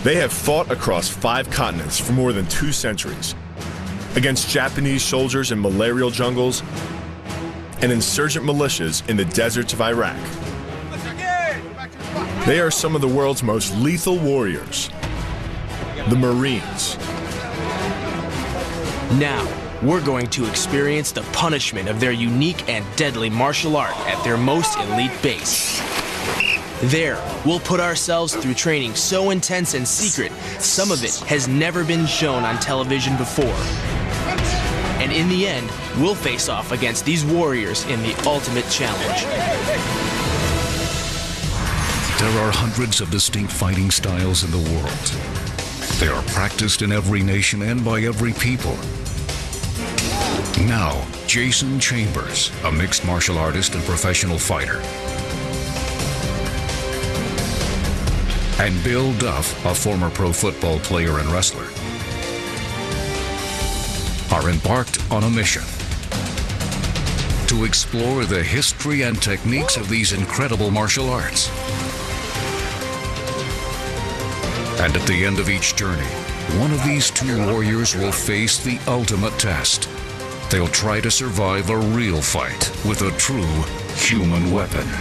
They have fought across 5 continents for more than 2 centuries, against Japanese soldiers in malarial jungles and insurgent militias in the deserts of Iraq. They are some of the world's most lethal warriors, the Marines. Now, we're going to experience the punishment of their unique and deadly martial art at their most elite base. There, we'll put ourselves through training so intense and secret, some of it has never been shown on television before. And in the end, we'll face off against these warriors in the ultimate challenge. There are hundreds of distinct fighting styles in the world. They are practiced in every nation and by every people. Now, Jason Chambers, a mixed martial artist and professional fighter, and Bill Duff, a former pro football player and wrestler, are embarked on a mission to explore the history and techniques of these incredible martial arts. And at the end of each journey, one of these 2 warriors will face the ultimate test. They'll try to survive a real fight with a true human weapon. –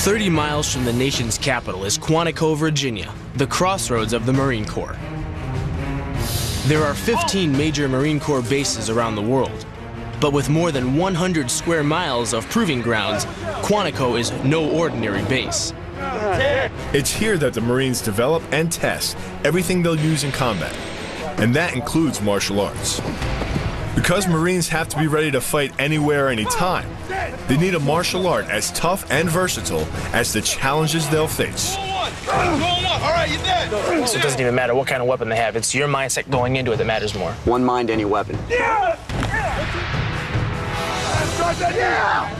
30 miles from the nation's capital is Quantico, Virginia, the crossroads of the Marine Corps. There are 15 major Marine Corps bases around the world, but with more than 100 square miles of proving grounds, Quantico is no ordinary base. It's here that the Marines develop and test everything they'll use in combat, and that includes martial arts. Because Marines have to be ready to fight anywhere, anytime, they need a martial art as tough and versatile as the challenges they'll face. So it doesn't even matter what kind of weapon they have. It's your mindset going into it that matters more. One mind, any weapon.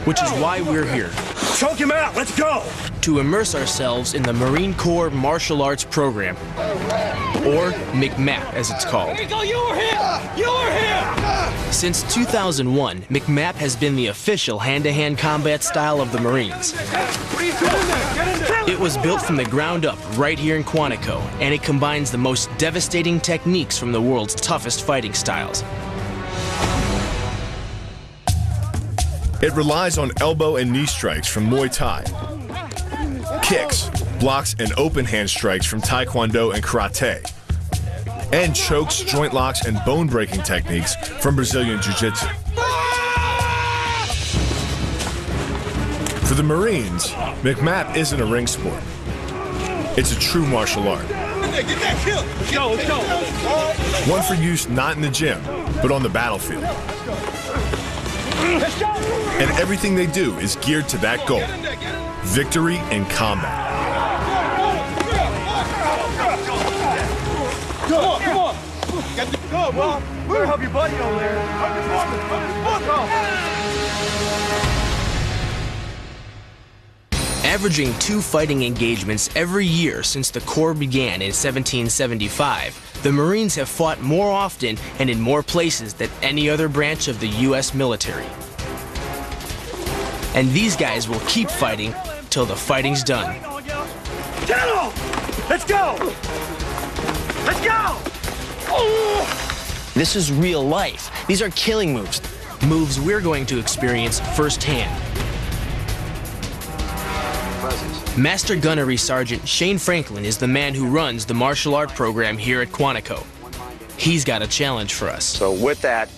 Which is why we're here. Choke him out, let's go! To immerse ourselves in the Marine Corps Martial Arts Program, or MCMAP as it's called. Here you go, you were here! You were here! Since 2001, MCMAP has been the official hand-to-hand combat style of the Marines. What are you doing there? Get in there! It was built from the ground up right here in Quantico, and it combines the most devastating techniques from the world's toughest fighting styles. It relies on elbow and knee strikes from Muay Thai, kicks, blocks, and open hand strikes from Taekwondo and Karate, and chokes, joint locks, and bone-breaking techniques from Brazilian Jiu-Jitsu. For the Marines, MCMAP isn't a ring sport. It's a true martial art. Get that kill! Let's go, let's go! One for use not in the gym, but on the battlefield. And everything they do is geared to that goal, victory in combat. Come on, come on! Go, bro! We're gonna help your buddy over there. Averaging 2 fighting engagements every year since the Corps began in 1775, the Marines have fought more often and in more places than any other branch of the U.S. military. And these guys will keep fighting till the fighting's done. General! Let's go! Let's go! This is real life. These are killing moves. Moves we're going to experience firsthand. Master Gunnery Sergeant Shane Franklin is the man who runs the martial art program here at Quantico. He's got a challenge for us. So with that,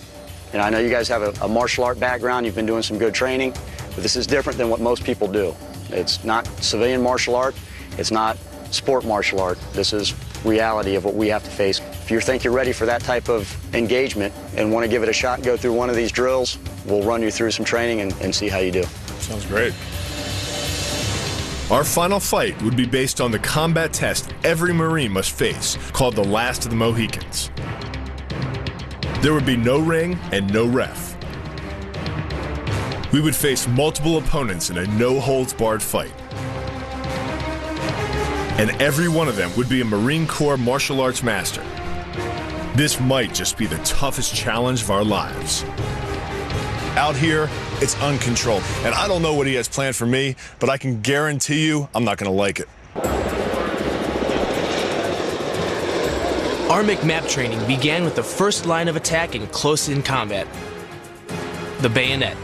and I know you guys have a martial art background, you've been doing some good training, but this is different than what most people do. It's not civilian martial art, it's not sport martial art. This is reality of what we have to face. If you think you're ready for that type of engagement and want to give it a shot and go through one of these drills, we'll run you through some training and see how you do. Sounds great. Our final fight would be based on the combat test every Marine must face, called the Last of the Mohicans. There would be no ring and no ref. We would face multiple opponents in a no-holds-barred fight. and every one of them would be a Marine Corps martial arts master. This might just be the toughest challenge of our lives. Out here, it's uncontrolled, and I don't know what he has planned for me, but I can guarantee you I'm not going to like it. Armic map training began with the first line of attack in close-in combat, the bayonet.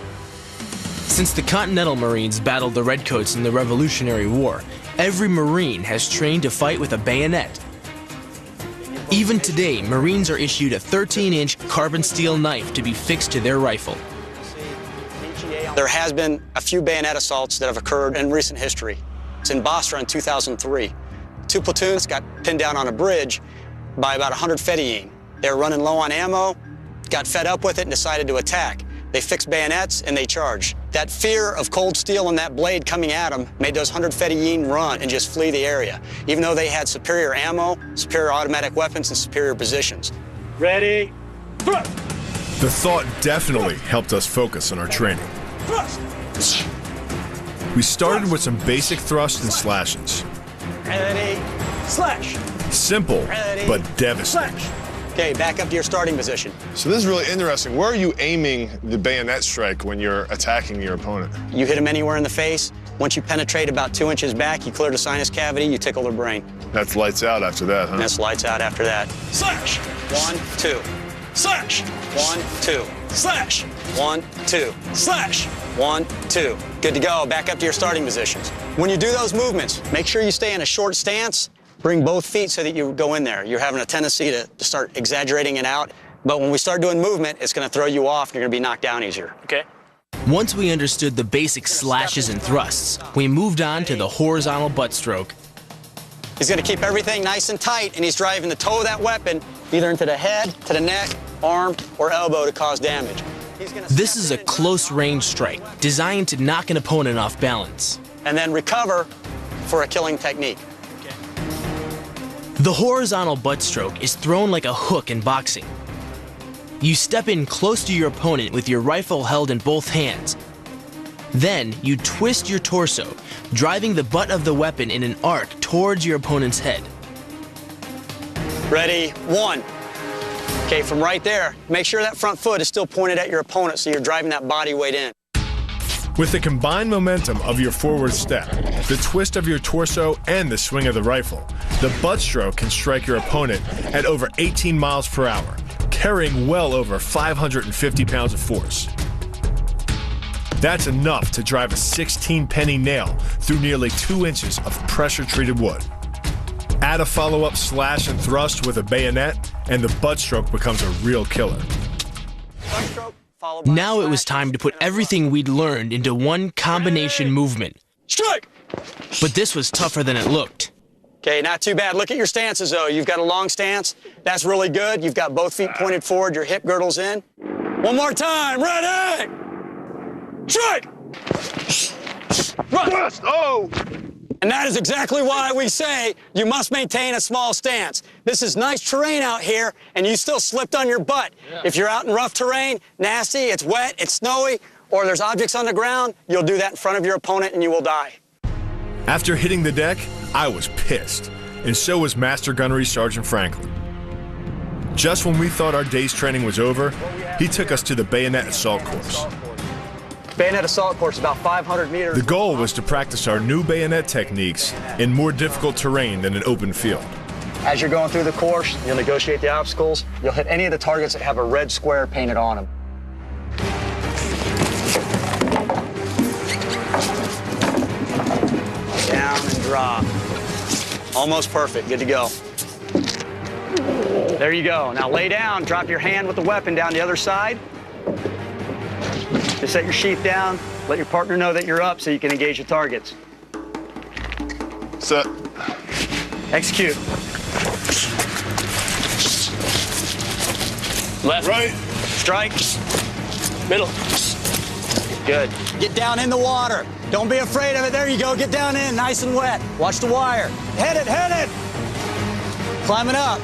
Since the Continental Marines battled the Redcoats in the Revolutionary War, every Marine has trained to fight with a bayonet. Even today, Marines are issued a 13-inch carbon steel knife to be fixed to their rifle. There has been a few bayonet assaults that have occurred in recent history. It's in Basra in 2003. 2 platoons got pinned down on a bridge by about 100 Fedayeen. They were running low on ammo, got fed up with it, and decided to attack. They fixed bayonets and they charged. That fear of cold steel and that blade coming at them made those 100 Fedayeen run and just flee the area, even though they had superior ammo, superior automatic weapons, and superior positions. Ready? Thrust! The thought definitely helped us focus on our training. Thrust! We started with some basic thrusts and slashes. Ready? Slash! Simple, but devastating. Slash! Okay, back up to your starting position. So this is really interesting. Where are you aiming the bayonet strike when you're attacking your opponent? You hit them anywhere in the face. Once you penetrate about 2 inches back, you clear the sinus cavity, you tickle their brain. That's lights out after that, huh? And that's lights out after that. Slash! 1, 2. Slash! 1, 2. Slash! 1, 2. Slash! 1, 2. Good to go. Back up to your starting positions. When you do those movements, make sure you stay in a short stance. Bring both feet so that you go in there. You're having a tendency to start exaggerating it out. But when we start doing movement, it's going to throw you off and you're going to be knocked down easier. Okay? Once we understood the basic slashes and thrusts, we moved on to the horizontal butt stroke. He's going to keep everything nice and tight, and he's driving the toe of that weapon either into the head, to the neck, arm, or elbow to cause damage. This is a close-range strike, designed to knock an opponent off balance. And then recover for a killing technique. The horizontal butt stroke is thrown like a hook in boxing. You step in close to your opponent with your rifle held in both hands. Then you twist your torso, driving the butt of the weapon in an arc towards your opponent's head. Ready? 1. Okay, from right there, make sure that front foot is still pointed at your opponent so you're driving that body weight in. With the combined momentum of your forward step, the twist of your torso, and the swing of the rifle, the butt stroke can strike your opponent at over 18 miles per hour, carrying well over 550 pounds of force. That's enough to drive a 16-penny nail through nearly 2 inches of pressure-treated wood. Add a follow-up slash and thrust with a bayonet, and the butt stroke becomes a real killer. Now it was time to put everything we'd learned into one combination movement. Strike! But this was tougher than it looked. Okay, not too bad. Look at your stances, though. You've got a long stance. That's really good. You've got both feet pointed forward. Your hip girdle's in. One more time. Ready? Strike! Run! Thrust! Oh! And that is exactly why we say you must maintain a small stance. This is nice terrain out here, and you still slipped on your butt. Yeah. If you're out in rough terrain, nasty, it's wet, it's snowy, or there's objects on the ground, you'll do that in front of your opponent and you will die. After hitting the deck, I was pissed, and so was Master Gunnery Sergeant Franklin. Just when we thought our day's training was over, he took us to the bayonet assault course. Bayonet assault course, about 500 meters. The goal was to practice our new bayonet techniques in more difficult terrain than an open field. As you're going through the course, you'll negotiate the obstacles. You'll hit any of the targets that have a red square painted on them. Down and drop. Almost perfect, good to go. There you go. Now lay down, drop your hand with the weapon down the other side. Just set your sheath down, let your partner know that you're up so you can engage the targets. Set. Execute. Left. Right. Strike. Middle. Good. Get down in the water. Don't be afraid of it. There you go. Get down in, nice and wet. Watch the wire. Head it, head it. Climbing up.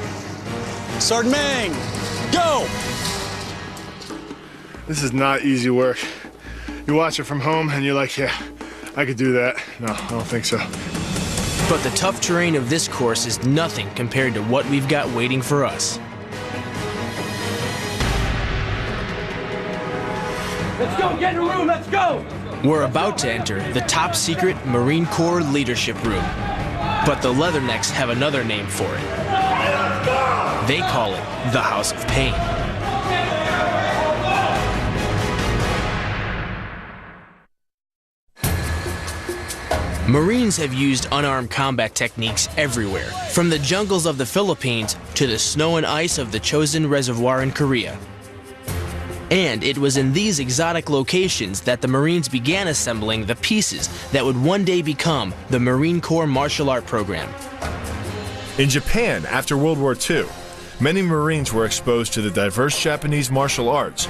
Sergeant Ming, go. This is not easy work. You watch it from home and you're like, yeah, I could do that. No, I don't think so. But the tough terrain of this course is nothing compared to what we've got waiting for us. Let's go, get in the room, let's go! We're about to enter the top secret Marine Corps leadership room. But the Leathernecks have another name for it. They call it the House of Pain. Marines have used unarmed combat techniques everywhere, from the jungles of the Philippines to the snow and ice of the Chosin Reservoir in Korea. And it was in these exotic locations that the Marines began assembling the pieces that would one day become the Marine Corps martial art program. In Japan, after World War II, many Marines were exposed to the diverse Japanese martial arts,